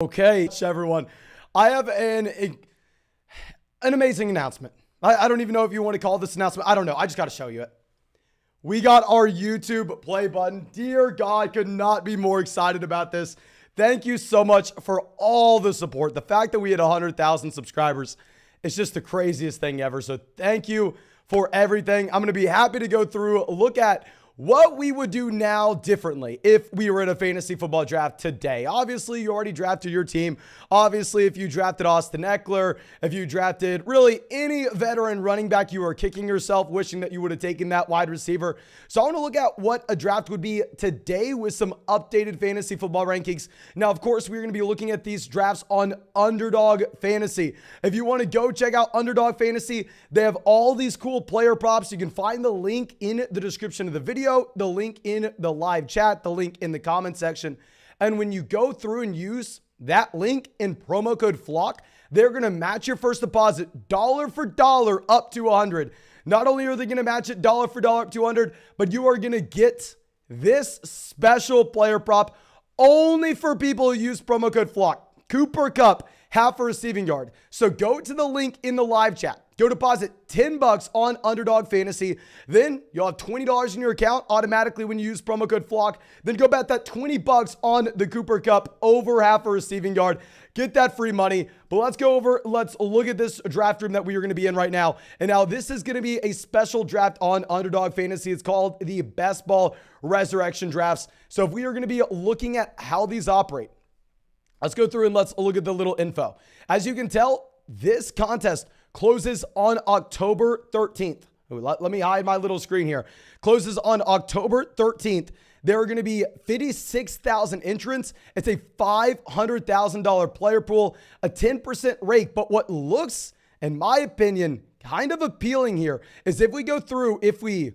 Okay, everyone, I have an amazing announcement. I don't even know if you want to call this announcement. I don't know. I just got to show you it. We got our YouTube play button. Dear God, could not be more excited about this. Thank you so much for all the support. The fact that we had 100,000 subscribers is just the craziest thing ever. So thank you for everything. I'm going to be happy to go through, look at what we would do now differently if we were in a fantasy football draft today. Obviously, you already drafted your team. Obviously, if you drafted Austin Ekeler, if you drafted really any veteran running back, you are kicking yourself wishing that you would have taken that wide receiver. So I want to look at what a draft would be today with some updated fantasy football rankings. Now, of course, we're going to be looking at these drafts on Underdog Fantasy. If you want to go check out Underdog Fantasy, they have all these cool player props. You can find the link in the description of the video, the link in the live chat, the link in the comment section. And when you go through and use that link in promo code FLOCK, they're going to match your first deposit dollar for dollar up to 100. Not only are they going to match it dollar for dollar up to 100, but you are going to get this special player prop only for people who use promo code FLOCK. Cooper Kupp, half a receiving yard. So go to the link in the live chat. Go deposit $10 on Underdog Fantasy. Then you'll have $20 in your account automatically when you use promo code FLOCK. Then go bet that $20 on the Cooper Kupp over half a receiving yard. Get that free money. But let's look at this draft room that we are going to be in right now. And now this is going to be a special draft on Underdog Fantasy. It's called the Best Ball Resurrection Drafts. So if we are going to be looking at how these operate, let's go through and let's look at the little info. As you can tell, this contest closes on October 13th. Let me hide my little screen here. Closes on October 13th. There are going to be 56,000 entrants. It's a $500,000 player pool, a 10% rake. But what looks, in my opinion, kind of appealing here is if we go through, if we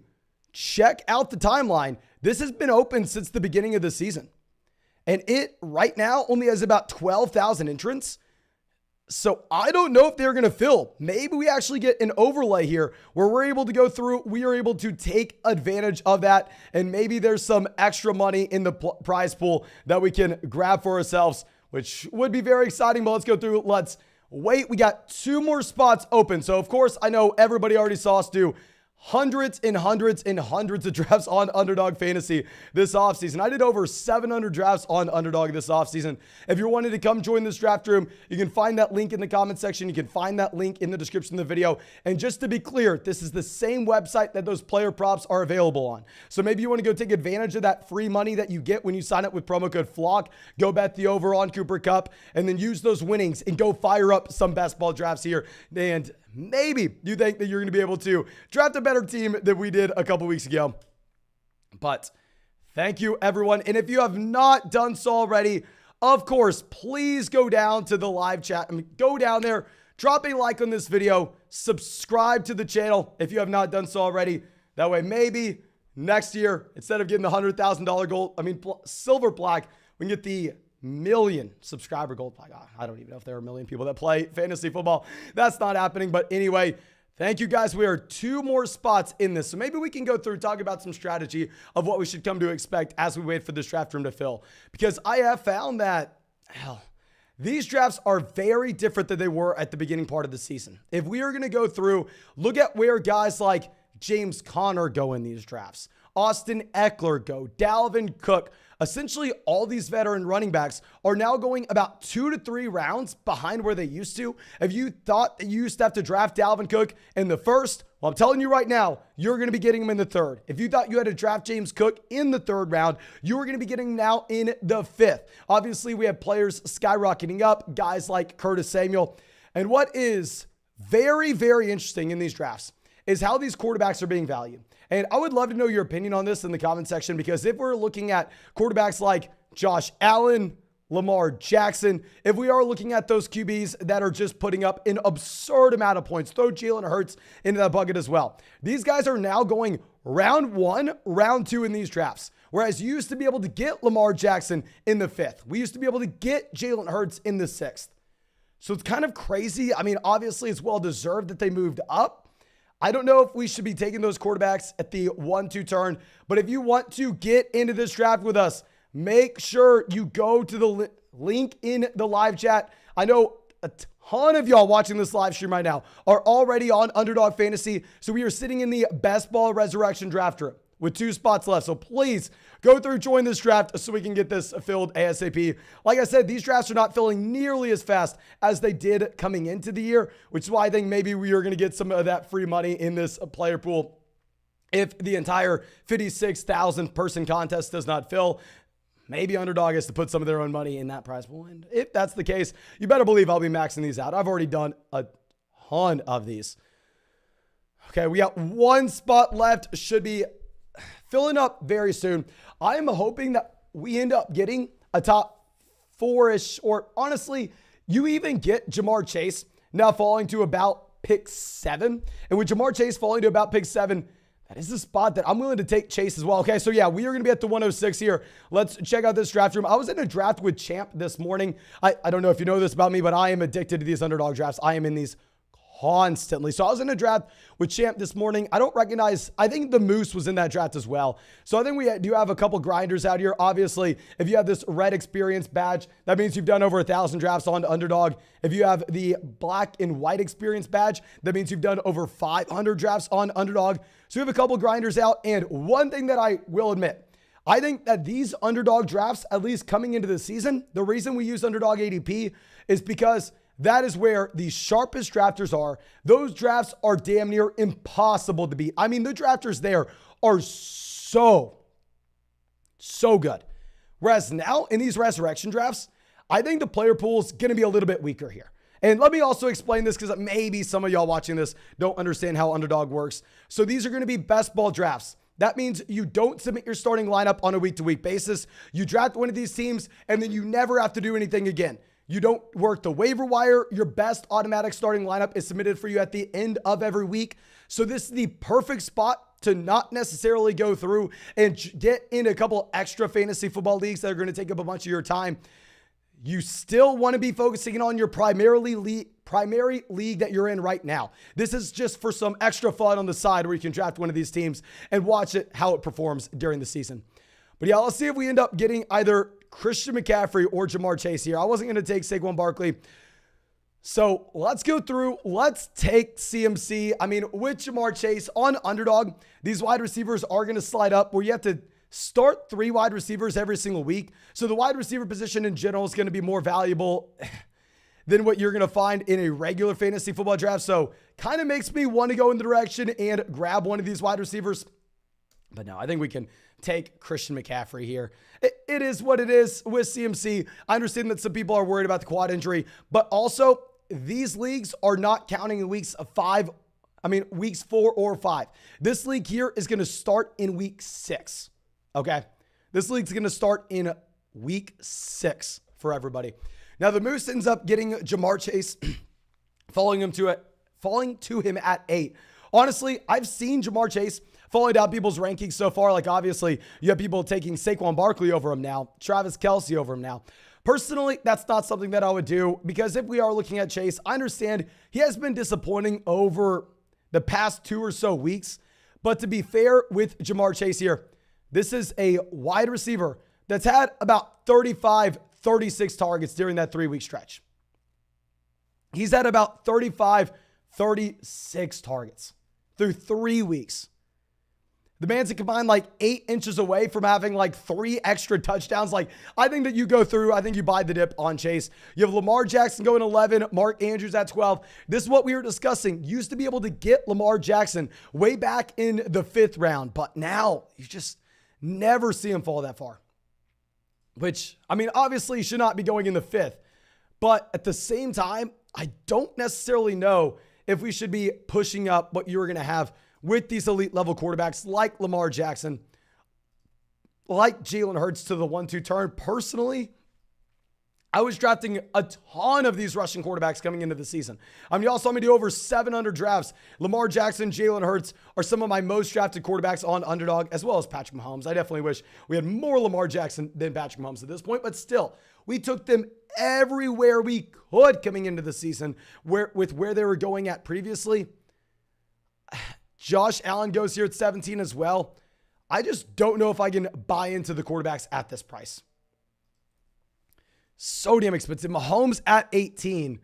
check out the timeline, this has been open since the beginning of the season. And it right now only has about 12,000 entrants. So I don't know if they're going to fill. Maybe we actually get an overlay here where we're able to go through. We are able to take advantage of that. And maybe there's some extra money in the prize pool that we can grab for ourselves, which would be very exciting. But let's go through. Let's wait. We got 2 more spots open. So of course, I know everybody already saw us do hundreds and hundreds and hundreds of drafts on Underdog Fantasy this offseason. I did over 700 drafts on Underdog this offseason. If you're wanting to come join this draft room, you can find that link in the comment section. You can find that link in the description of the video. And just to be clear, this is the same website that those player props are available on. So maybe you want to go take advantage of that free money that you get when you sign up with promo code FLOCK. Go bet the over on Cooper Kupp and then use those winnings and go fire up some best ball drafts here. And maybe you think that you're going to be able to draft a better team than we did a couple weeks ago. But thank you, everyone. And if you have not done so already, of course, please go down to the live chat. Go down there, drop a like on this video, subscribe to the channel if you have not done so already. That way, maybe next year, instead of getting the $100,000 gold, silver plaque, we can get the million subscriber gold plaque. I don't even know if there are a million people that play fantasy football. That's not happening. But anyway, thank you guys. We are 2 more spots in this. So maybe we can go through, talk about some strategy of what we should come to expect as we wait for this draft room to fill. Because I have found that, these drafts are very different than they were at the beginning part of the season. If we are going to go through, look at where guys like James Conner go in these drafts. Austin Ekeler go, Dalvin Cook. Essentially, all these veteran running backs are now going about 2 to 3 rounds behind where they used to. If you thought that you used to have to draft Dalvin Cook in the first, well, I'm telling you right now, you're going to be getting him in the 3rd. If you thought you had to draft James Cook in the 3rd round, you are going to be getting now in the 5th. Obviously, we have players skyrocketing up, guys like Curtis Samuel. And what is very, very interesting in these drafts is how these quarterbacks are being valued. And I would love to know your opinion on this in the comment section, because if we're looking at quarterbacks like Josh Allen, Lamar Jackson, if we are looking at those QBs that are just putting up an absurd amount of points, throw Jalen Hurts into that bucket as well. These guys are now going round 1, round 2 in these drafts. Whereas you used to be able to get Lamar Jackson in the 5th. We used to be able to get Jalen Hurts in the 6th. So it's kind of crazy. I mean, obviously it's well deserved that they moved up. I don't know if we should be taking those quarterbacks at the 1-2 turn, but if you want to get into this draft with us, make sure you go to the link in the live chat. I know a ton of y'all watching this live stream right now are already on Underdog Fantasy. So we are sitting in the Best Ball Resurrection draft room with 2 spots left. So please go through, join this draft so we can get this filled ASAP. Like I said, these drafts are not filling nearly as fast as they did coming into the year, which is why I think maybe we are going to get some of that free money in this player pool if the entire 56,000 person contest does not fill. Maybe Underdog has to put some of their own money in that prize pool. And if that's the case, you better believe I'll be maxing these out. I've already done a ton of these. Okay, we got 1 spot left. Should be filling up very soon. I am hoping that we end up getting a top 4-ish, or honestly, you even get Ja'Marr Chase now falling to about pick 7. And with Ja'Marr Chase falling to about pick 7, that is the spot that I'm willing to take Chase as well. Okay, so yeah, we are going to be at the 106 here. Let's check out this draft room. I was in a draft with Champ this morning. I don't know if you know this about me, but I am addicted to these Underdog drafts. I am in these constantly. So I was in a draft with Champ this morning. I don't recognize, I think the Moose was in that draft as well. So I think we do have a couple grinders out here. Obviously, if you have this red experience badge, that means you've done over 1,000 drafts on Underdog. If you have the black and white experience badge, that means you've done over 500 drafts on Underdog. So we have a couple grinders out. And one thing that I will admit, I think that these Underdog drafts, at least coming into the season, the reason we use Underdog ADP is because that is where the sharpest drafters are. Those drafts are damn near impossible to beat. I mean, the drafters there are so good. Whereas now in these resurrection drafts, I think the player pool is going to be a little bit weaker here. And let me also explain this because maybe some of y'all watching this don't understand how Underdog works. So these are going to be best ball drafts. That means you don't submit your starting lineup on a week-to-week basis. You draft one of these teams, and then you never have to do anything again. You don't work the waiver wire. Your best automatic starting lineup is submitted for you at the end of every week. So this is the perfect spot to not necessarily go through and get in a couple extra fantasy football leagues that are going to take up a bunch of your time. You still want to be focusing on your primary league that you're in right now. This is just for some extra fun on the side where you can draft one of these teams and watch it, how it performs during the season. But yeah, let's see if we end up getting either Christian McCaffrey or Ja'Marr Chase here. I wasn't going to take Saquon Barkley. So let's go through. Let's take CMC. I mean, with Ja'Marr Chase on Underdog, these wide receivers are going to slide up where you have to start 3 wide receivers every single week. So the wide receiver position in general is going to be more valuable than what you're going to find in a regular fantasy football draft. So kind of makes me want to go in the direction and grab one of these wide receivers. But no, I think we can take Christian McCaffrey here. It is what it is with CMC. I understand that some people are worried about the quad injury, but also these leagues are not counting in weeks 4 or 5. This league here is going to start in week 6. Okay. This league's going to start in week 6 for everybody. Now the Moose ends up getting Ja'Marr Chase, falling to him at 8. Honestly, I've seen Ja'Marr Chase falling down people's rankings so far. Like obviously you have people taking Saquon Barkley over him now, Travis Kelce over him now. Personally, that's not something that I would do because if we are looking at Chase, I understand he has been disappointing over the past 2 or so weeks. But to be fair with Ja'Marr Chase here, this is a wide receiver that's had about 35, 36 targets during that 3-week stretch. He's had about 35, 36 targets through 3 weeks. The man's a combined like 8 inches away from having like 3 extra touchdowns. Like I think that you go through, I think you buy the dip on Chase. You have Lamar Jackson going 11, Mark Andrews at 12. This is what we were discussing. You used to be able to get Lamar Jackson way back in the 5th round, but now you just never see him fall that far. Which, I mean, obviously he should not be going in the 5th, but at the same time, I don't necessarily know if we should be pushing up what you're going to have with these elite level quarterbacks like Lamar Jackson, like Jalen Hurts to the 1-2 turn. Personally, I was drafting a ton of these rushing quarterbacks coming into the season. I mean, y'all saw me do over 700 drafts. Lamar Jackson, Jalen Hurts are some of my most drafted quarterbacks on Underdog, as well as Patrick Mahomes. I definitely wish we had more Lamar Jackson than Patrick Mahomes at this point, but still, we took them everywhere we could coming into the season with where they were going at previously. Josh Allen goes here at 17 as well. I just don't know if I can buy into the quarterbacks at this price. So damn expensive. Mahomes at 18.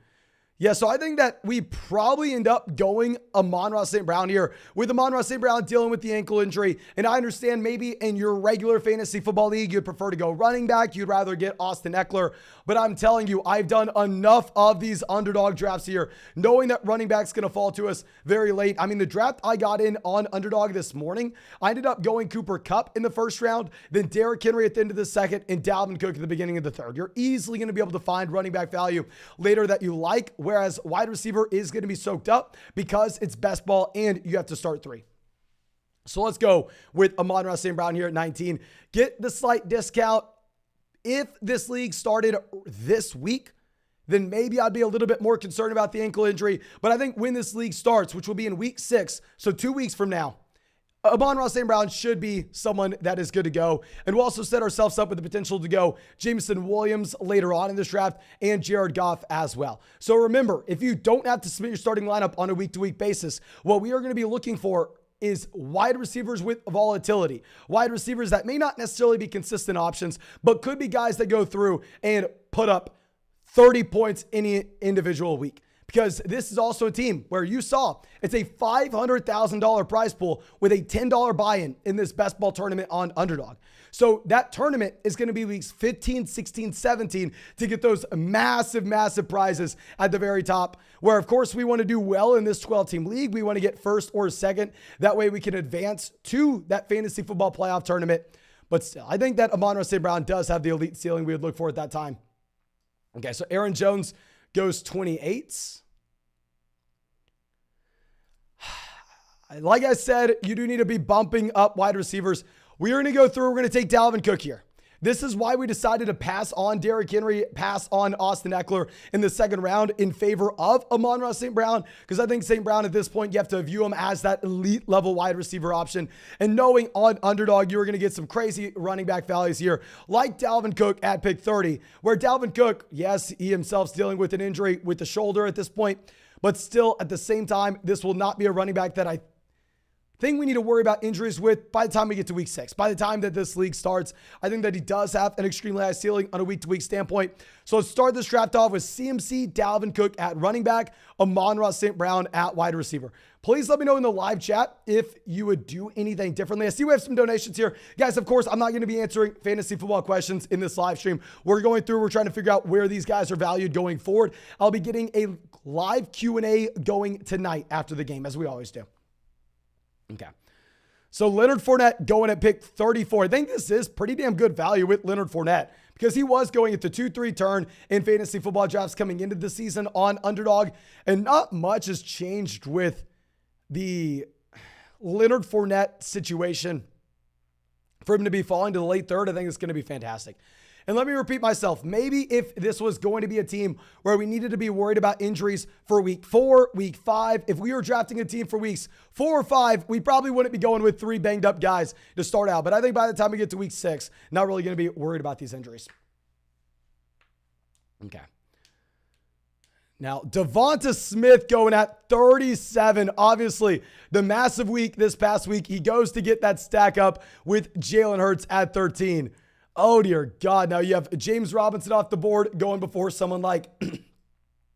Yeah, so I think that we probably end up going Amon-Ra St. Brown here, with Amon-Ra St. Brown dealing with the ankle injury. And I understand maybe in your regular fantasy football league, you'd prefer to go running back. You'd rather get Austin Eckler. But I'm telling you, I've done enough of these underdog drafts here, knowing that running back's going to fall to us very late. I mean, the draft I got in on underdog this morning, I ended up going Cooper Kupp in the first round, then Derrick Henry at the end of the second, and Dalvin Cook at the beginning of the third. You're easily going to be able to find running back value later that you like, whereas wide receiver is going to be soaked up because it's best ball and you have to start 3. So let's go with Amon-Ra St. Brown here at 19. Get the slight discount. If this league started this week, then maybe I'd be a little bit more concerned about the ankle injury. But I think when this league starts, which will be in week 6, so 2 weeks from now, Amon-Ra St. Brown should be someone that is good to go. And we'll also set ourselves up with the potential to go Jameson Williams later on in this draft and Jared Goff as well. So remember, if you don't have to submit your starting lineup on a week-to-week basis, what we are going to be looking for is wide receivers with volatility. Wide receivers that may not necessarily be consistent options, but could be guys that go through and put up 30 points any individual week. Because this is also a team where you saw it's a $500,000 prize pool with a $10 buy-in in this best ball tournament on Underdog. So that tournament is going to be weeks 15, 16, 17 to get those massive, massive prizes at the very top, where of course we want to do well in this 12-team league. We want to get first or second. That way we can advance to that fantasy football playoff tournament. But still, I think that Amon-Ra St. Brown does have the elite ceiling we would look for at that time. Okay, so Aaron Jones goes 28. Like I said, you do need to be bumping up wide receivers. We are going to go through. We're going to take Dalvin Cook here. This is why we decided to pass on Derrick Henry, pass on Austin Eckler in the second round in favor of Amon-Ra St. Brown, because I think St. Brown at this point, you have to view him as that elite level wide receiver option. And knowing on Underdog, you are going to get some crazy running back values here, like Dalvin Cook at pick 30, where Dalvin Cook, yes, he himself's dealing with an injury with the shoulder at this point, but still at the same time, this will not be a running back that I thing we need to worry about injuries with by the time we get to week 6. By the time that this league starts, I think that he does have an extremely high ceiling on a week-to-week standpoint. So let's start this draft off with CMC, Dalvin Cook at running back, Amon-Ra St. Brown at wide receiver. Please let me know in the live chat if you would do anything differently. I see we have some donations here. Guys, of course, I'm not going to be answering fantasy football questions in this live stream. We're trying to figure out where these guys are valued going forward. I'll be getting a live Q&A going tonight after the game, as we always do. Okay. So Leonard Fournette going at pick 34. I think this is pretty damn good value with Leonard Fournette, because he was going at the 2-3 turn in fantasy football drafts coming into the season on Underdog. And not much has changed with the Leonard Fournette situation. For him to be falling to the late third, I think it's going to be fantastic. And let me repeat myself. Maybe if this was going to be a team where we needed to be worried about injuries for week 4, week 5, if we were drafting a team for weeks 4 or 5, we probably wouldn't be going with 3 banged up guys to start out. But I think by the time we get to week 6, not really going to be worried about these injuries. Okay. Now, Devonta Smith going at 37. Obviously, the massive week this past week. He goes to get that stack up with Jalen Hurts at 13. Oh, dear God. Now you have James Robinson off the board going before someone like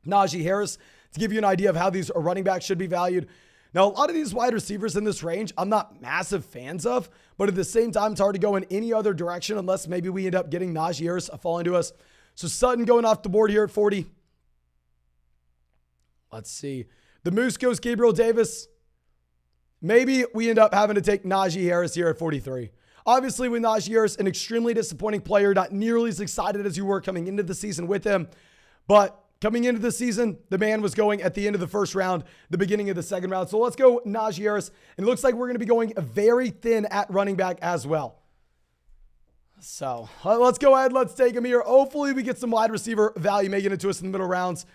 Najee Harris to give you an idea of how these running backs should be valued. Now, a lot of these wide receivers in this range, I'm not massive fans of, but at the same time, it's hard to go in any other direction unless maybe we end up getting Najee Harris falling to us. So Sutton going off the board here at 40. Let's see. The Moose goes Gabriel Davis. Maybe we end up having to take Najee Harris here at 43. Obviously, with Najee Harris, an extremely disappointing player, not nearly as excited as you were coming into the season with him. But coming into the season, the man was going at the end of the first round, the beginning of the second round. So let's go Najee Harris. And it looks like we're going to be going very thin at running back as well. So let's go ahead. Let's take him here. Hopefully, we get some wide receiver value making it to us in the middle rounds.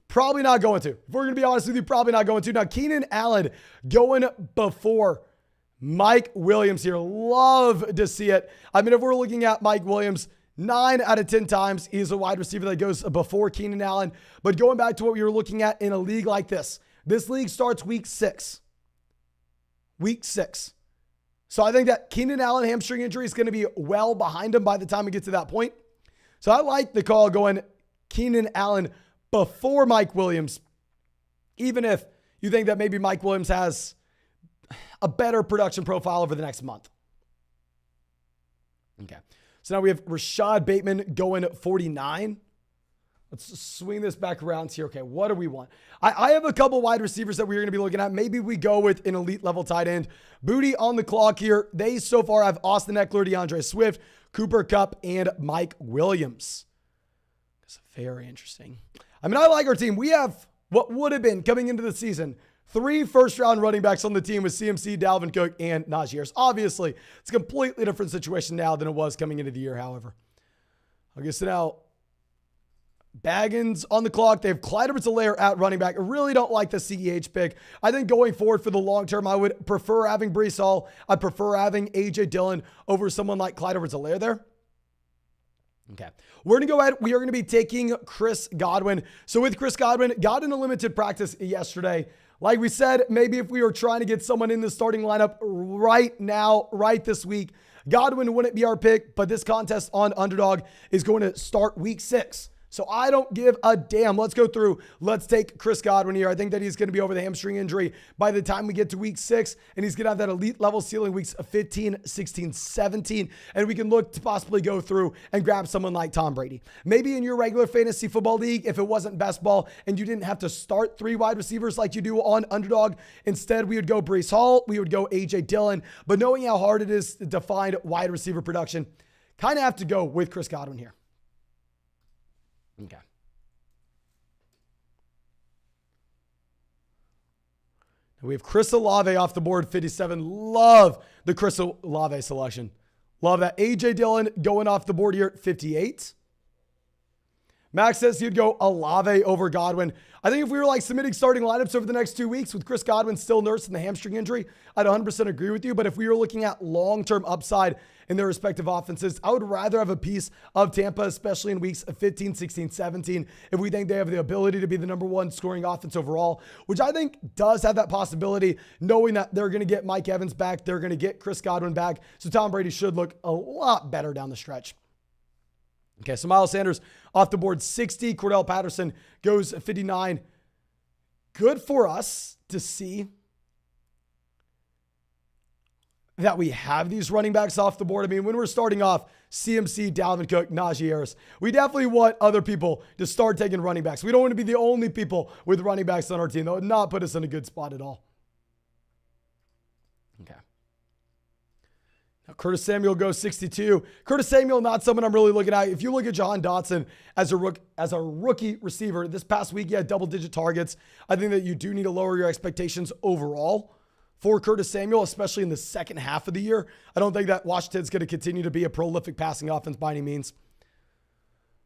Probably not going to. If we're going to be honest with you, probably not going to. Now, Keenan Allen going before Mike Williams here. Love to see it. I mean, if we're looking at Mike Williams, 9 out of 10 times he's a wide receiver that goes before Keenan Allen. But going back to what we were looking at in a league like this league starts week 6. Week 6. So I think that Keenan Allen hamstring injury is going to be well behind him by the time we get to that point. So I like the call going Keenan Allen before Mike Williams, even if you think that maybe Mike Williams has a better production profile over the next month. Okay. So now we have Rashad Bateman going 49. Let's swing this back around here. Okay, what do we want? I have a couple wide receivers that we're going to be looking at. Maybe we go with an elite level tight end. Booty on the clock here. They so far have Austin Eckler, DeAndre Swift, Cooper Kupp, and Mike Williams. That's very interesting. I mean, I like our team. We have what would have been coming into the season 3 first-round running backs on the team with CMC, Dalvin Cook, and Najee Harris. Obviously, it's a completely different situation now than it was coming into the year, however. Okay, so now Baggins on the clock. They have Clyde Edwards-Helaire at running back. I really don't like the CEH pick. I think going forward for the long term, I would prefer having Breece Hall. I'd prefer having A.J. Dillon over someone like Clyde Edwards-Helaire there. Okay. We're going to go ahead. We are going to be taking Chris Godwin. So with Chris Godwin, got in a limited practice yesterday. Like we said, maybe if we were trying to get someone in the starting lineup right now, right this week, Godwin wouldn't be our pick, but this contest on Underdog is going to start week 6. So I don't give a damn. Let's go through. Let's take Chris Godwin here. I think that he's going to be over the hamstring injury by the time we get to week 6, and he's going to have that elite level ceiling weeks 15, 16, 17, and we can look to possibly go through and grab someone like Tom Brady. Maybe in your regular fantasy football league, if it wasn't best ball and you didn't have to start 3 wide receivers like you do on Underdog, instead we would go Breece Hall, we would go A.J. Dillon, but knowing how hard it is to find wide receiver production, kind of have to go with Chris Godwin here. Okay. We have Chris Olave off the board, 57. Love the Chris Olave selection. Love that. A.J. Dillon going off the board here at 58. Max says he'd go Olave over Godwin. I think if we were like submitting starting lineups over the next 2 weeks with Chris Godwin still nursing the hamstring injury, I'd 100% agree with you. But if we were looking at long-term upside in their respective offenses, I would rather have a piece of Tampa, especially in weeks 15, 16, 17, if we think they have the ability to be the number 1 scoring offense overall, which I think does have that possibility, knowing that they're going to get Mike Evans back, they're going to get Chris Godwin back. So Tom Brady should look a lot better down the stretch. Okay, so Miles Sanders off the board, 60. Cordell Patterson goes 59. Good for us to see that we have these running backs off the board. I mean, when we're starting off CMC, Dalvin Cook, Najee Harris, we definitely want other people to start taking running backs. We don't want to be the only people with running backs on our team. That would not put us in a good spot at all. Okay. Curtis Samuel goes 62. Curtis Samuel, not someone I'm really looking at. If you look at Jahan Dotson as a rookie receiver, this past week he had double-digit targets. I think that you do need to lower your expectations overall for Curtis Samuel, especially in the second half of the year. I don't think that Washington's going to continue to be a prolific passing offense by any means.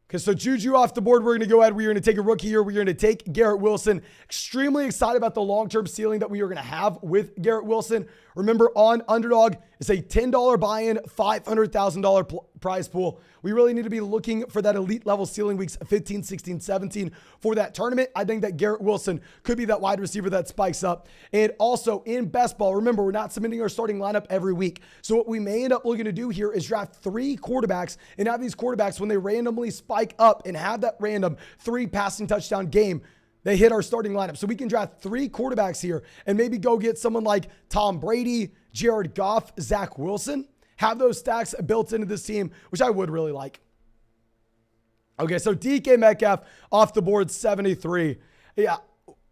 Okay, so Juju off the board. We're going to go ahead. We're going to take a rookie here. We're going to take Garrett Wilson. Extremely excited about the long-term ceiling that we are going to have with Garrett Wilson. Remember, on Underdog, it's a $10 buy-in, $500,000 prize pool. We really need to be looking for that elite level ceiling weeks 15, 16, 17 for that tournament. I think that Garrett Wilson could be that wide receiver that spikes up. And also in best ball, remember, we're not submitting our starting lineup every week. So what we may end up looking to do here is draft 3 quarterbacks and have these quarterbacks, when they randomly spike up and have that random 3 passing touchdown game, they hit our starting lineup. So we can draft 3 quarterbacks here and maybe go get someone like Tom Brady, Jared Goff, Zach Wilson. Have those stacks built into this team, which I would really like. Okay, so DK Metcalf off the board, 73. Yeah,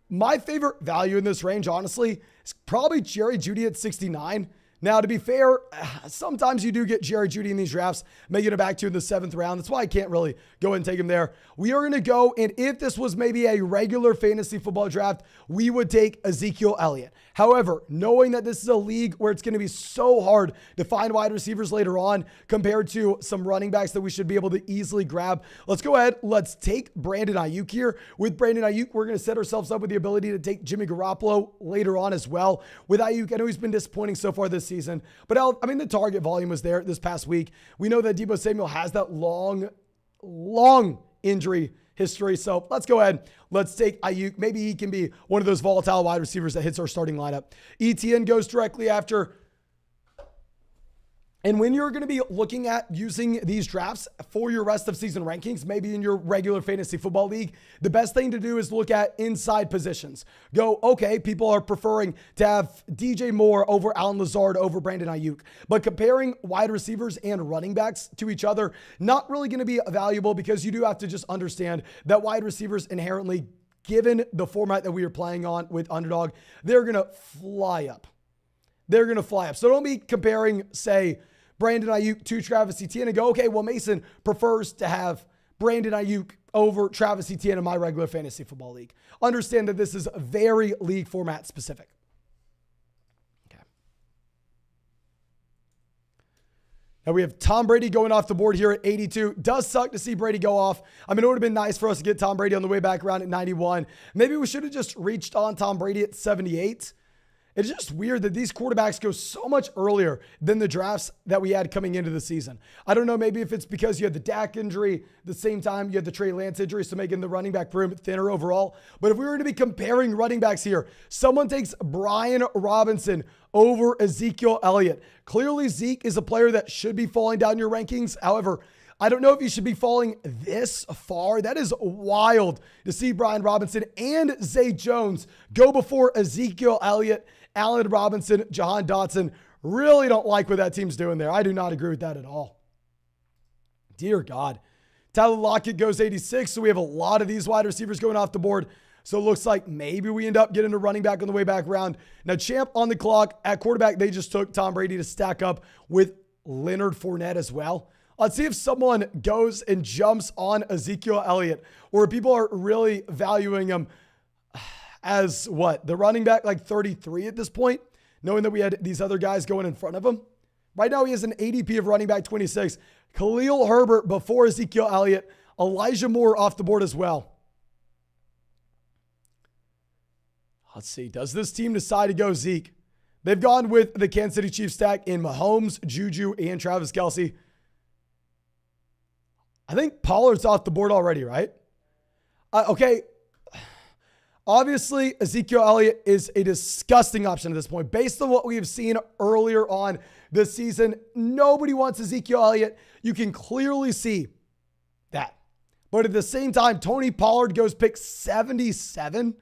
my favorite value in this range, honestly, is probably Jerry Jeudy at 69. Now, to be fair, sometimes you do get Jerry Jeudy in these drafts, making it back to in the 7th round. That's why I can't really go ahead and take him there. We are going to go, and if this was maybe a regular fantasy football draft, we would take Ezekiel Elliott. However, knowing that this is a league where it's going to be so hard to find wide receivers later on compared to some running backs that we should be able to easily grab, let's go ahead. Let's take Brandon Ayuk here. With Brandon Ayuk, we're going to set ourselves up with the ability to take Jimmy Garoppolo later on as well. With Ayuk, I know he's been disappointing so far this season, but I mean, the target volume was there this past week. We know that Deebo Samuel has that long injury history. So let's go ahead. Let's take Ayuk. Maybe he can be one of those volatile wide receivers that hits our starting lineup. ETN goes directly after And when you're going to be looking at using these drafts for your rest of season rankings, maybe in your regular fantasy football league, the best thing to do is look at inside positions. Go, okay, people are preferring to have DJ Moore over Allen Lazard over Brandon Ayuk. But comparing wide receivers and running backs to each other, not really going to be valuable, because you do have to just understand that wide receivers inherently, given the format that we are playing on with Underdog, they're going to fly up. They're going to fly up. So don't be comparing, say, Brandon Ayuk to Travis Etienne and go, okay, well, Mason prefers to have Brandon Ayuk over Travis Etienne in my regular fantasy football league. Understand that this is very league format specific. Okay. Now we have Tom Brady going off the board here at 82. Does suck to see Brady go off. I mean, it would have been nice for us to get Tom Brady on the way back around at 91. Maybe we should have just reached on Tom Brady at 78. It's just weird that these quarterbacks go so much earlier than the drafts that we had coming into the season. I don't know, maybe if it's because you had the Dak injury, the same time you had the Trey Lance injury, so making the running back room thinner overall. But if we were to be comparing running backs here, someone takes Brian Robinson over Ezekiel Elliott. Clearly, Zeke is a player that should be falling down your rankings. However, I don't know if you should be falling this far. That is wild to see Brian Robinson and Zay Jones go before Ezekiel Elliott, Allen Robinson, Jahan Dotson. Really don't like what that team's doing there. I do not agree with that at all. Dear God. Tyler Lockett goes 86, so we have a lot of these wide receivers going off the board. So it looks like maybe we end up getting a running back on the way back around. Now, Champ on the clock. At quarterback, they just took Tom Brady to stack up with Leonard Fournette as well. Let's see if someone goes and jumps on Ezekiel Elliott, or people are really valuing him as what? The running back, like 33 at this point, knowing that we had these other guys going in front of him. Right now, he has an ADP of running back 26. Khalil Herbert before Ezekiel Elliott. Elijah Moore off the board as well. Let's see. Does this team decide to go Zeke? They've gone with the Kansas City Chiefs stack in Mahomes, Juju, and Travis Kelce. I think Pollard's off the board already, right? Okay. Obviously, Ezekiel Elliott is a disgusting option at this point. Based on what we have seen earlier on this season, nobody wants Ezekiel Elliott. You can clearly see that. But at the same time, Tony Pollard goes pick 77.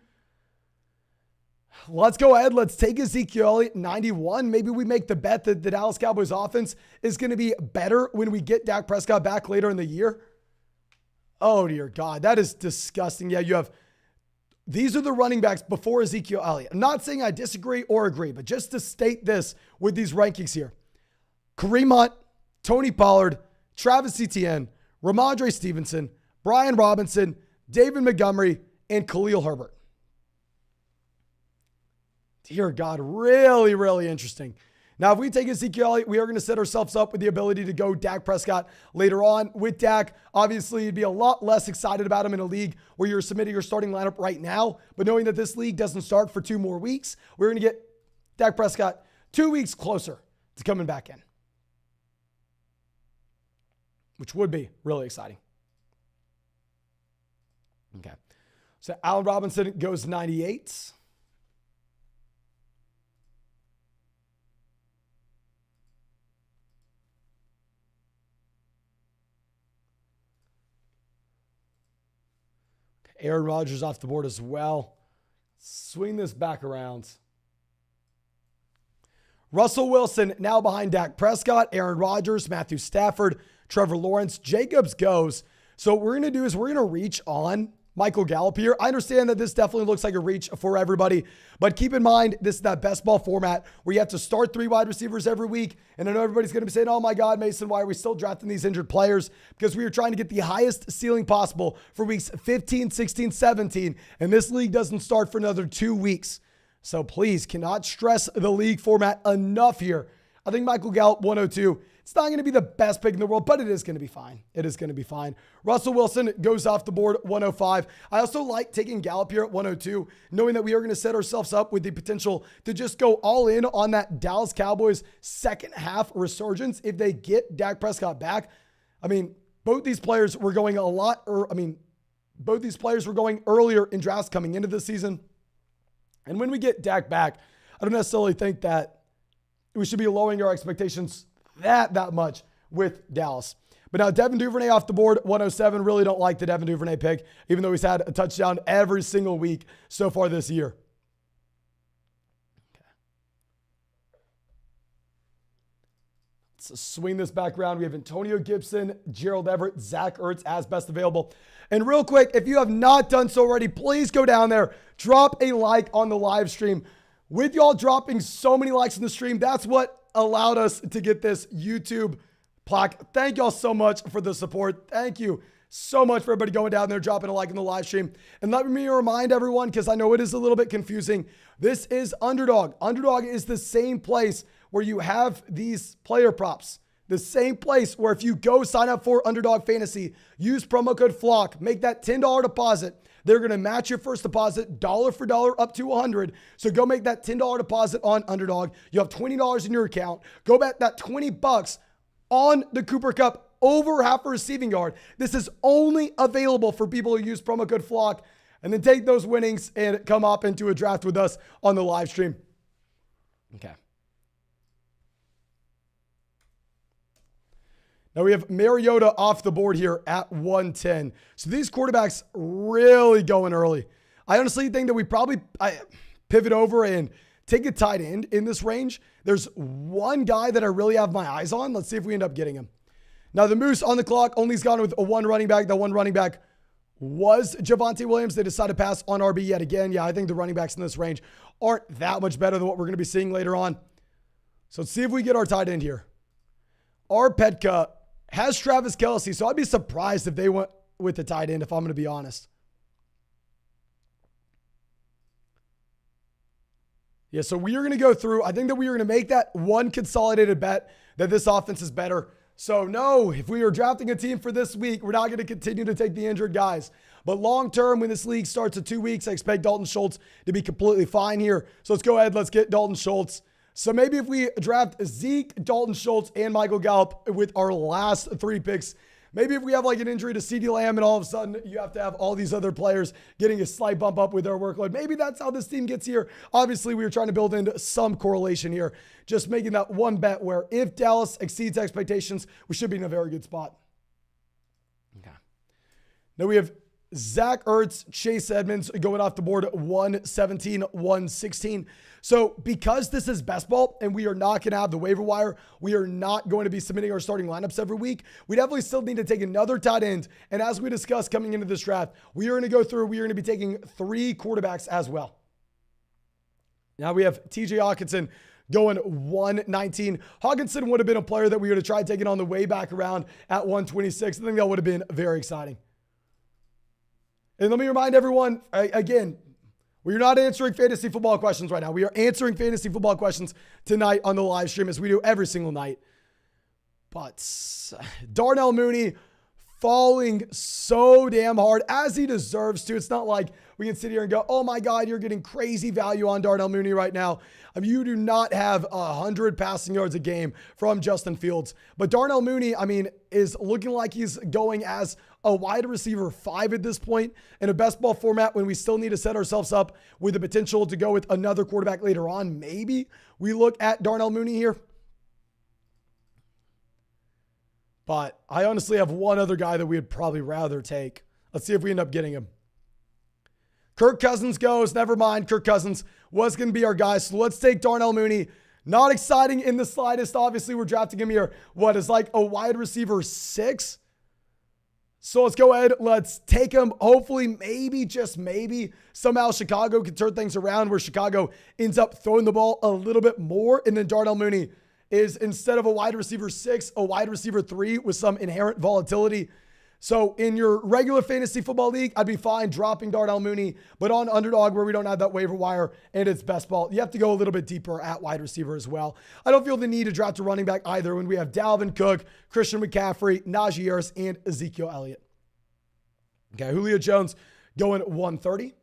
Let's go ahead. Let's take Ezekiel Elliott 91. Maybe we make the bet that the Dallas Cowboys offense is going to be better when we get Dak Prescott back later in the year. Oh, dear God. That is disgusting. Yeah, these are the running backs before Ezekiel Elliott. I'm not saying I disagree or agree, but just to state this with these rankings here. Kareem Hunt, Tony Pollard, Travis Etienne, Ramondre Stevenson, Brian Robinson, David Montgomery, and Khalil Herbert. Dear God, really, really interesting. Now, if we take Ezekiel Elliott, we are going to set ourselves up with the ability to go Dak Prescott later on. With Dak, obviously, you'd be a lot less excited about him in a league where you're submitting your starting lineup right now. But knowing that this league doesn't start for 2 more weeks, we're going to get Dak Prescott 2 weeks closer to coming back in, which would be really exciting. Okay. So Allen Robinson goes 98. Aaron Rodgers off the board as well. Swing this back around. Russell Wilson now behind Dak Prescott, Aaron Rodgers, Matthew Stafford, Trevor Lawrence. Jacobs goes. So what we're going to do is we're going to reach on Michael Gallup here. I understand that this definitely looks like a reach for everybody, but keep in mind, this is that best ball format where you have to start 3 wide receivers every week. And I know everybody's going to be saying, oh my God, Mason, why are we still drafting these injured players? Because we are trying to get the highest ceiling possible for weeks 15, 16, 17. And this league doesn't start for another 2 weeks. So please, cannot stress the league format enough here. I think Michael Gallup, 102. It's not going to be the best pick in the world, but it is going to be fine. It is going to be fine. Russell Wilson goes off the board, 105. I also like taking Gallup here at 102, knowing that we are going to set ourselves up with the potential to just go all in on that Dallas Cowboys second half resurgence if they get Dak Prescott back. I mean, both these players were going both these players were going earlier in drafts coming into this season. And when we get Dak back, I don't necessarily think that we should be lowering our expectations that much with Dallas. But now Devin Duvernay off the board, 107. Really don't like the Devin Duvernay pick, even though he's had a touchdown every single week so far this year. Okay. Let's swing this back around. We have Antonio Gibson, Gerald Everett, Zach Ertz as best available. And real quick, if you have not done so already, please go down there, drop a like on the live stream. With y'all dropping so many likes in the stream, that's what allowed us to get this YouTube plaque. Thank y'all so much for the support. Thank you so much for everybody going down there, dropping a like in the live stream. And let me remind everyone, because I know it is a little bit confusing, this is Underdog. Underdog is the same place where you have these player props. The same place where if you go sign up for Underdog Fantasy, use promo code FLOCK, make that $10 deposit. They're going to match your first deposit dollar for dollar up to $100. So go make that $10 deposit on Underdog. You have $20 in your account. Go bet that $20 on the Cooper Kupp over half a receiving yard. This is only available for people who use promo code FLOCK, and then take those winnings and come up into a draft with us on the live stream. Okay. Now we have Mariota off the board here at 110. So these quarterbacks really going early. I honestly think that we probably pivot over and take a tight end in this range. There's one guy that I really have my eyes on. Let's see if we end up getting him. Now the Moose on the clock only's gone with a one running back. That one running back was Javonte Williams. They decided to pass on RB yet again. Yeah, I think the running backs in this range aren't that much better than what we're going to be seeing later on. So let's see if we get our tight end here. Our Petka has Travis Kelce, so I'd be surprised if they went with the tight end, if I'm going to be honest. Yeah, so we are going to go through. I think that we are going to make that one consolidated bet that this offense is better. So no, if we are drafting a team for this week, we're not going to continue to take the injured guys. But long term, when this league starts in 2 weeks, I expect Dalton Schultz to be completely fine here. So let's go ahead. Let's get Dalton Schultz. So maybe if we draft Zeke, Dalton Schultz, and Michael Gallup with our last 3 picks, maybe if we have like an injury to CeeDee Lamb and all of a sudden you have to have all these other players getting a slight bump up with their workload, maybe that's how this team gets here. Obviously, we were trying to build in some correlation here, just making that one bet where if Dallas exceeds expectations, we should be in a very good spot. Okay. Now we have Zach Ertz, Chase Edmonds going off the board at 117, 116. So because this is best ball and we are not going to have the waiver wire, we are not going to be submitting our starting lineups every week. We definitely still need to take another tight end. And as we discussed coming into this draft, we are going to go through, we are going to be taking 3 quarterbacks as well. Now we have TJ Hockenson going 119. Hockenson would have been a player that we would have tried taking on the way back around at 126. I think that would have been very exciting. And let me remind everyone, again, we're not answering fantasy football questions right now. We are answering fantasy football questions tonight on the live stream as we do every single night. But Darnell Mooney falling so damn hard as he deserves to. It's not like we can sit here and go, oh my God, you're getting crazy value on Darnell Mooney right now. I mean, you do not have 100 passing yards a game from Justin Fields. But Darnell Mooney, I mean, is looking like he's going as a wide receiver 5 at this point in a best ball format when we still need to set ourselves up with the potential to go with another quarterback later on. Maybe we look at Darnell Mooney here. But I honestly have one other guy that we would probably rather take. Let's see if we end up getting him. Kirk Cousins goes. Never mind. Kirk Cousins was going to be our guy. So let's take Darnell Mooney. Not exciting in the slightest. Obviously, we're drafting him here. What is like a wide receiver 6? So let's go ahead. Let's take him. Hopefully, maybe, just maybe, somehow Chicago can turn things around where Chicago ends up throwing the ball a little bit more. And then Darnell Mooney is, instead of a wide receiver 6, a wide receiver 3 with some inherent volatility. So in your regular fantasy football league, I'd be fine dropping Darnell Mooney. But on Underdog, where we don't have that waiver wire and it's best ball, you have to go a little bit deeper at wide receiver as well. I don't feel the need to draft a running back either when we have Dalvin Cook, Christian McCaffrey, Najee Harris, and Ezekiel Elliott. Okay, Julio Jones going 130.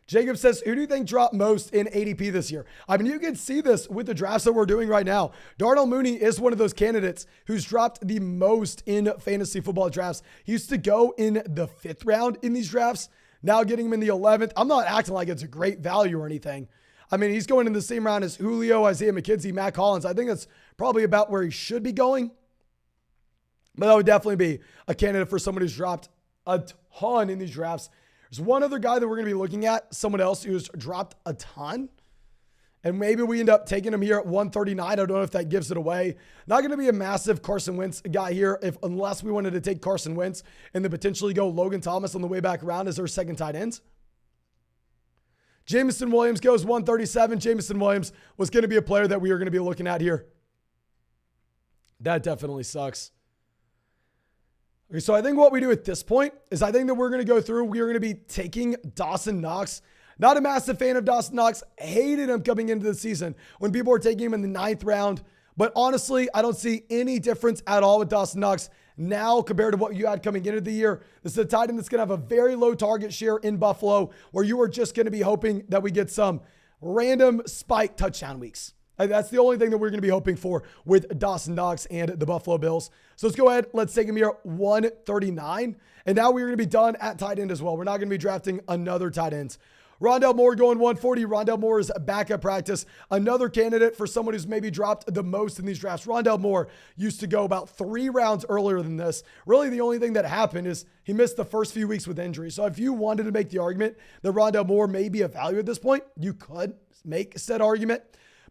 Jacob says, who do you think dropped most in ADP this year? I mean, you can see this with the drafts that we're doing right now. Darnell Mooney is one of those candidates who's dropped the most in fantasy football drafts. He used to go in the 5th round in these drafts. Now getting him in the 11th. I'm not acting like it's a great value or anything. I mean, he's going in the same round as Julio, Isaiah McKenzie, Matt Collins. I think that's probably about where he should be going. But that would definitely be a candidate for someone who's dropped a ton in these drafts. There's one other guy that we're going to be looking at, someone else who's dropped a ton. And maybe we end up taking him here at 139. I don't know if that gives it away. Not going to be a massive Carson Wentz guy here unless we wanted to take Carson Wentz and then potentially go Logan Thomas on the way back around as our second tight end. Jameson Williams goes 137. Jameson Williams was going to be a player that we are going to be looking at here. That definitely sucks. Okay, so I think what we do at this point is I think that we're going to go through. We are going to be taking Dawson Knox. Not a massive fan of Dawson Knox. Hated him coming into the season when people were taking him in the 9th round. But honestly, I don't see any difference at all with Dawson Knox now compared to what you had coming into the year. This is a tight end that's going to have a very low target share in Buffalo, where you are just going to be hoping that we get some random spike touchdown weeks. That's the only thing that we're going to be hoping for with Dawson Knox and the Buffalo Bills. So let's go ahead. Let's take him here at 139. And now we're going to be done at tight end as well. We're not going to be drafting another tight end. Rondale Moore going 140. Rondale Moore is back at practice. Another candidate for someone who's maybe dropped the most in these drafts. Rondale Moore used to go about 3 rounds earlier than this. Really, the only thing that happened is he missed the first few weeks with injury. So if you wanted to make the argument that Rondale Moore may be a value at this point, you could make said argument.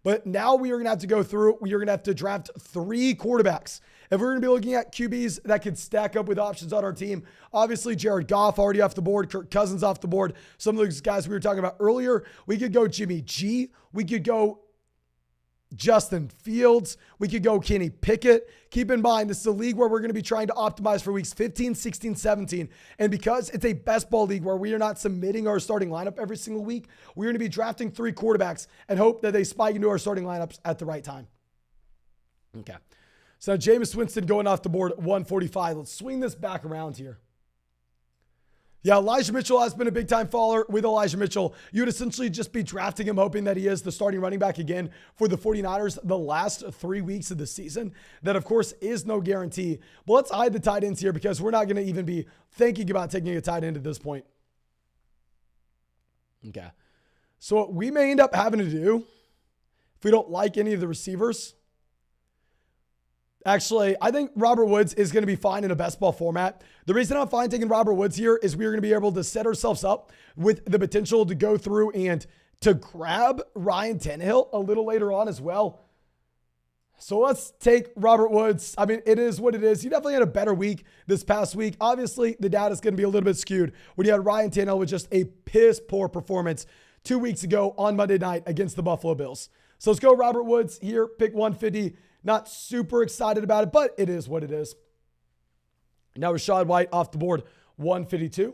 But now we are going to have to go through. We are going to have to draft 3 quarterbacks. If we're going to be looking at QBs that could stack up with options on our team, obviously Jared Goff already off the board, Kirk Cousins off the board. Some of those guys we were talking about earlier, we could go Jimmy G. We could go Justin Fields. We could go Kenny Pickett. Keep in mind, this is a league where we're going to be trying to optimize for weeks 15, 16, 17. And because it's a best ball league where we are not submitting our starting lineup every single week, we're going to be drafting 3 quarterbacks and hope that they spike into our starting lineups at the right time. Okay. So now Jameis Winston going off the board at 145. Let's swing this back around here. Yeah, Elijah Mitchell has been a big-time faller. With Elijah Mitchell, you would essentially just be drafting him, hoping that he is the starting running back again for the 49ers the last 3 weeks of the season. That, of course, is no guarantee. But let's hide the tight ends here because we're not going to even be thinking about taking a tight end at this point. Okay. So what we may end up having to do, if we don't like any of the receivers, actually, I think Robert Woods is going to be fine in a best ball format. The reason I'm fine taking Robert Woods here is we're going to be able to set ourselves up with the potential to go through and to grab Ryan Tannehill a little later on as well. So let's take Robert Woods. I mean, it is what it is. He definitely had a better week this past week. Obviously, the data is going to be a little bit skewed when you had Ryan Tannehill with just a piss poor performance 2 weeks ago on Monday night against the Buffalo Bills. So let's go Robert Woods here, pick 150. Not super excited about it, but it is what it is. Now Rachaad White off the board, 152.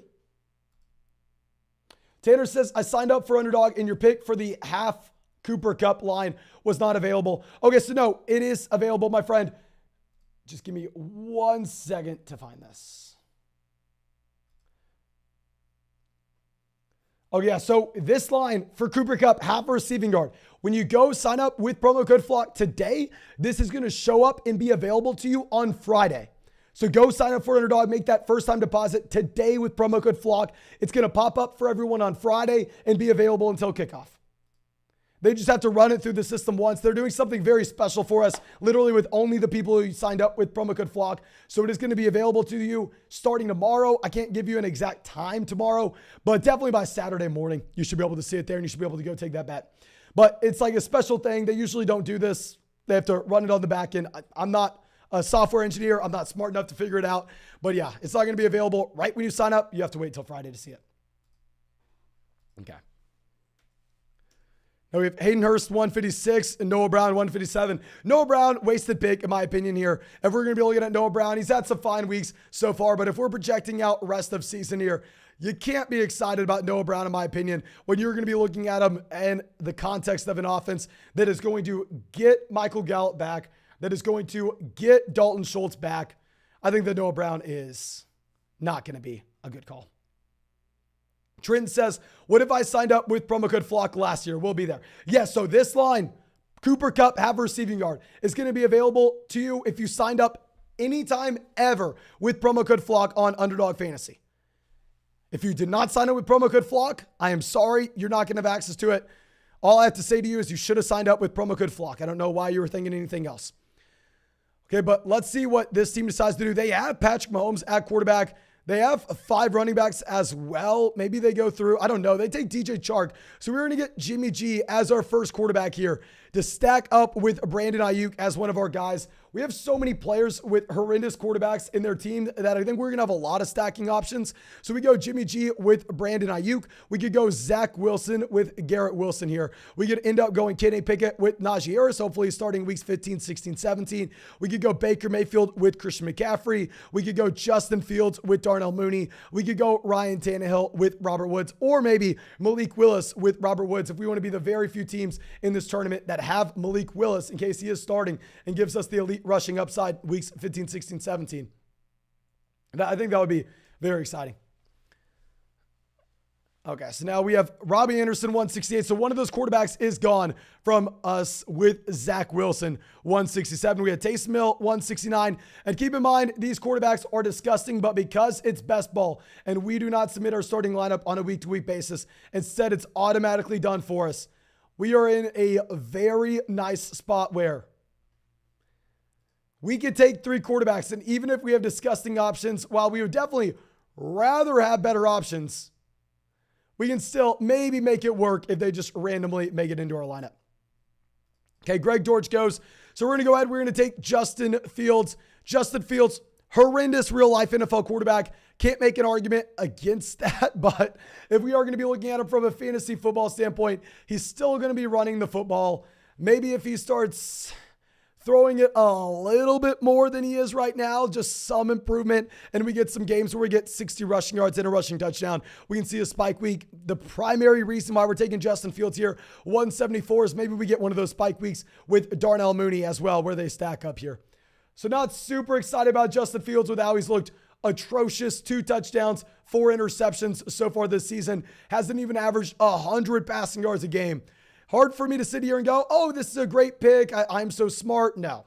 Tanner says, I signed up for Underdog and your pick for the half Cooper Kupp line was not available. Okay, so no, it is available, my friend. Just give me 1 second to find this. Oh yeah, so this line for Cooper Kupp, half a receiving yard. When you go sign up with promo code FLOCK today, this is going to show up and be available to you on Friday. So go sign up for Underdog, make that first time deposit today with promo code FLOCK. It's going to pop up for everyone on Friday and be available until kickoff. They just have to run it through the system once. They're doing something very special for us, literally with only the people who signed up with promo code FLOCK. So it is going to be available to you starting tomorrow. I can't give you an exact time tomorrow, but definitely by Saturday morning, you should be able to see it there and you should be able to go take that bet. But it's like a special thing. They usually don't do this. They have to run it on the back end. I'm not a software engineer. I'm not smart enough to figure it out. But yeah, it's not going to be available right when you sign up. You have to wait till Friday to see it. Okay. Now we have Hayden Hurst, 156, and Noah Brown, 157. Noah Brown, wasted pick, in my opinion here. If we're going to be looking at Noah Brown, he's had some fine weeks so far, but if we're projecting out rest of season here, you can't be excited about Noah Brown, in my opinion, when you're going to be looking at him in the context of an offense that is going to get Michael Gallup back, that is going to get Dalton Schultz back. I think that Noah Brown is not going to be a good call. Trenton says, what if I signed up with promo code FLOCK last year? We'll be there. Yes, so this line, Cooper Kupp, half a receiving yard, is going to be available to you if you signed up anytime ever with promo code FLOCK on Underdog Fantasy. If you did not sign up with promo code FLOCK, I am sorry, you're not going to have access to it. All I have to say to you is you should have signed up with promo code FLOCK. I don't know why you were thinking anything else. Okay, but let's see what this team decides to do. They have Patrick Mahomes at quarterback. They have 5 running backs as well. Maybe they go through, I don't know. They take DJ Chark. So we're going to get Jimmy G as our first quarterback here to stack up with Brandon Ayuk as one of our guys. We have so many players with horrendous quarterbacks in their team that I think we're going to have a lot of stacking options. So we go Jimmy G with Brandon Ayuk. We could go Zach Wilson with Garrett Wilson here. We could end up going Kenny Pickett with Najee Harris, hopefully starting weeks 15, 16, 17. We could go Baker Mayfield with Christian McCaffrey. We could go Justin Fields with Darnell Mooney. We could go Ryan Tannehill with Robert Woods, or maybe Malik Willis with Robert Woods if we want to be the very few teams in this tournament that have Malik Willis in case he is starting and gives us the elite rushing upside weeks 15, 16, 17. I think that would be very exciting. Okay, so now we have Robbie Anderson, 168. So one of those quarterbacks is gone from us with Zach Wilson, 167. We had Taysom Hill, 169. And keep in mind, these quarterbacks are disgusting, but because it's best ball and we do not submit our starting lineup on a week-to-week basis, instead it's automatically done for us. We are in a very nice spot where we could take 3 quarterbacks, and even if we have disgusting options, while we would definitely rather have better options, we can still maybe make it work if they just randomly make it into our lineup. Okay, Greg Dortch goes. So we're going to go ahead. We're going to take Justin Fields. Justin Fields, horrendous real-life NFL quarterback. Can't make an argument against that, but if we are going to be looking at him from a fantasy football standpoint, he's still going to be running the football. Maybe if he starts throwing it a little bit more than he is right now, just some improvement, and we get some games where we get 60 rushing yards and a rushing touchdown, we can see a spike week. The primary reason why we're taking Justin Fields here, 174, is maybe we get one of those spike weeks with Darnell Mooney as well, where they stack up here. So not super excited about Justin Fields with how he's looked atrocious. 2 touchdowns, 4 interceptions so far this season. Hasn't even averaged 100 passing yards a game. Hard for me to sit here and go, oh, this is a great pick. I'm so smart. No.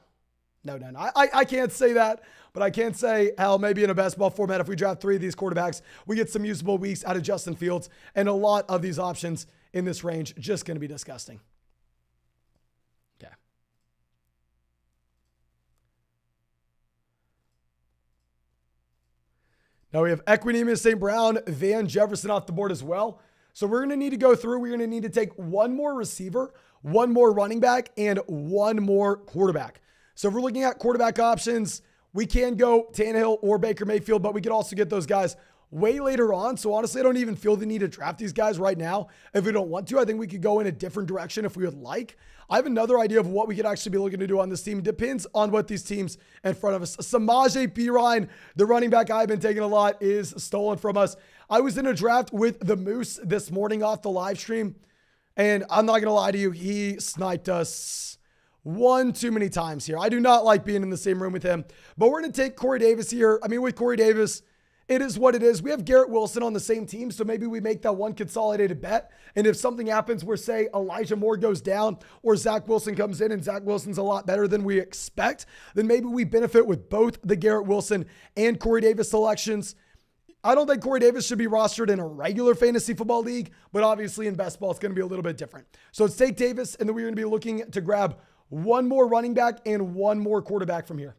I can't say that, but I can say, hell, maybe in a best ball format, if we draft 3 of these quarterbacks, we get some usable weeks out of Justin Fields, and a lot of these options in this range just going to be disgusting. Okay. Now we have Equanimeous St. Brown, Van Jefferson off the board as well. So we're going to need to go through. We're going to need to take 1 more receiver, 1 more running back, and 1 more quarterback. So if we're looking at quarterback options, we can go Tannehill or Baker Mayfield, but we could also get those guys way later on. So honestly, I don't even feel the need to draft these guys right now. If we don't want to, I think we could go in a different direction if we would like. I have another idea of what we could actually be looking to do on this team. Depends on what these teams in front of us. Samaje Perine, the running back I've been taking a lot, is stolen from us. I was in a draft with the Moose this morning off the live stream, and I'm not going to lie to you, he sniped us one too many times here. I do not like being in the same room with him, but we're going to take Corey Davis here. I mean, with Corey Davis, it is what it is. We have Garrett Wilson on the same team, so maybe we make that one consolidated bet. And if something happens where, say, Elijah Moore goes down or Zach Wilson comes in and Zach Wilson's a lot better than we expect, then maybe we benefit with both the Garrett Wilson and Corey Davis selections. I don't think Corey Davis should be rostered in a regular fantasy football league, but obviously in best ball, it's going to be a little bit different. So let's take Davis, and then we're going to be looking to grab 1 more running back and 1 more quarterback from here.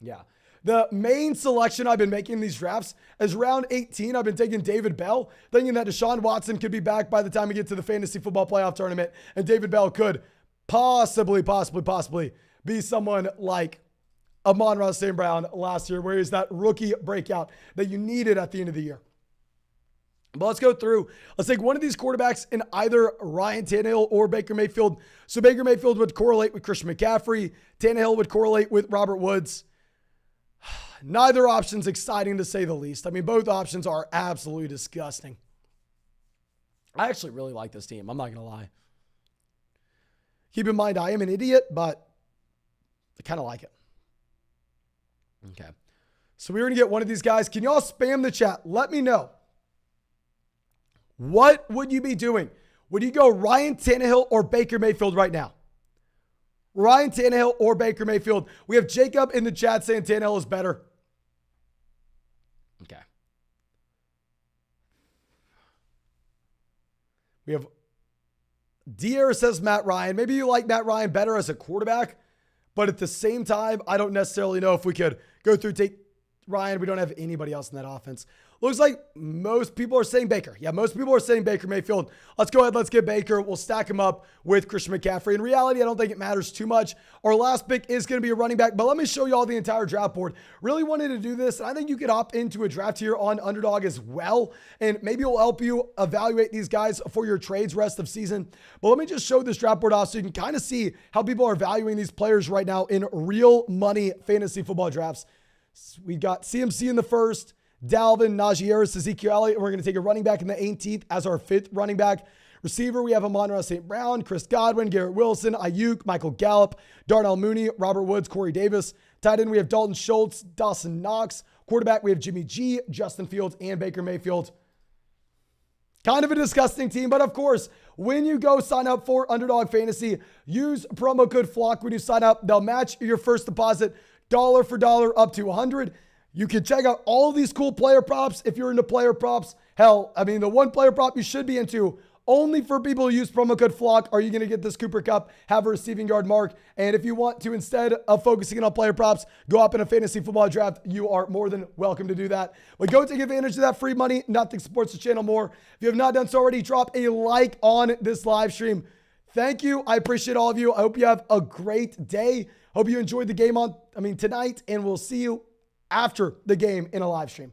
Yeah. The main selection I've been making in these drafts is round 18. I've been taking David Bell, thinking that Deshaun Watson could be back by the time we get to the fantasy football playoff tournament. And David Bell could possibly be someone like Amon-Ra St. Brown last year, where he's that rookie breakout that you needed at the end of the year. But let's go through. Let's take one of these quarterbacks in either Ryan Tannehill or Baker Mayfield. So Baker Mayfield would correlate with Christian McCaffrey. Tannehill would correlate with Robert Woods. Neither option's exciting to say the least. I mean, both options are absolutely disgusting. I actually really like this team. I'm not going to lie. Keep in mind, I am an idiot, but I kind of like it. Okay. So we're going to get one of these guys. Can y'all spam the chat? Let me know. What would you be doing? Would you go Ryan Tannehill or Baker Mayfield right now? Ryan Tannehill or Baker Mayfield. We have Jacob in the chat saying Tannehill is better. Okay. We have Dier says Matt Ryan. Maybe you like Matt Ryan better as a quarterback, but at the same time, I don't necessarily know if we could go through take Ryan. We don't have anybody else in that offense. Looks like most people are saying Baker. Yeah, most people are saying Baker Mayfield. Let's go ahead. Let's get Baker. We'll stack him up with Christian McCaffrey. In reality, I don't think it matters too much. Our last pick is going to be a running back, but let me show you all the entire draft board. Really wanted to do this. And I think you could opt into a draft here on Underdog as well. And maybe it will help you evaluate these guys for your trades rest of season. But let me just show this draft board off so you can kind of see how people are valuing these players right now in real money fantasy football drafts. We got CMC in the first, Dalvin, Najee Harris, Ezekiel Elliott, and we're going to take a running back in the 18th as our 5th running back. Receiver, we have Amon-Ra St. Brown, Chris Godwin, Garrett Wilson, Ayuk, Michael Gallup, Darnell Mooney, Robert Woods, Corey Davis. Tight end, we have Dalton Schultz, Dawson Knox. Quarterback, we have Jimmy G, Justin Fields, and Baker Mayfield. Kind of a disgusting team, but of course, when you go sign up for Underdog Fantasy, use promo code FLOCK when you sign up. They'll match your first deposit dollar for dollar up to $100. You can check out all these cool player props if you're into player props. Hell, I mean, the one player prop you should be into, only for people who use promo code FLOCK are you going to get this Cooper Kupp, have a receiving yard mark. And if you want to, instead of focusing on player props, go up in a fantasy football draft, you are more than welcome to do that. But go take advantage of that free money. Nothing supports the channel more. If you have not done so already, drop a like on this live stream. Thank you. I appreciate all of you. I hope you have a great day. Hope you enjoyed the game tonight, and we'll see you after the game in a live stream.